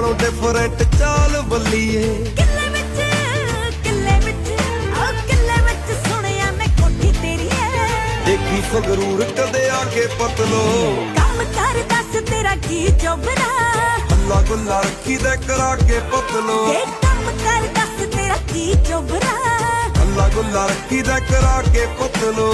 ਨਾਲੋਂ ਡਿਫਰੈਂਟ ਚਾਲ ਬੱਲੀਏ। ਕਿੱਲੇ ਵਿੱਚ ਸੁਣਿਆ ਮੈਂ ਕੋਠੀ ਤੇਰੀ ਐ। ਦੇਖੀ ਸੰਗਰੂਰ ਕਦੇ ਆ ਕੇ ਪਤਲੋ। ਕੰਮ ਕਰ ਦੱਸ ਤੇਰਾ ਕੀ ਚੋਬਰਾ। ਹੱਲਾ ਗੁੱਲਾ ਰੱਖੀ ਦੇ ਕਰਾ ਕੇ ਪਤਲੋ। ਇਹ ਕੰਮ ਕਰ ਦੱਸ ਤੇਰਾ ਕੀ ਚੋਬਰਾ। ਹੱਲਾ ਗੁੱਲਾ ਰੱਖੀ ਦੇ ਕਰਾ ਕੇ ਪਤਲੋ।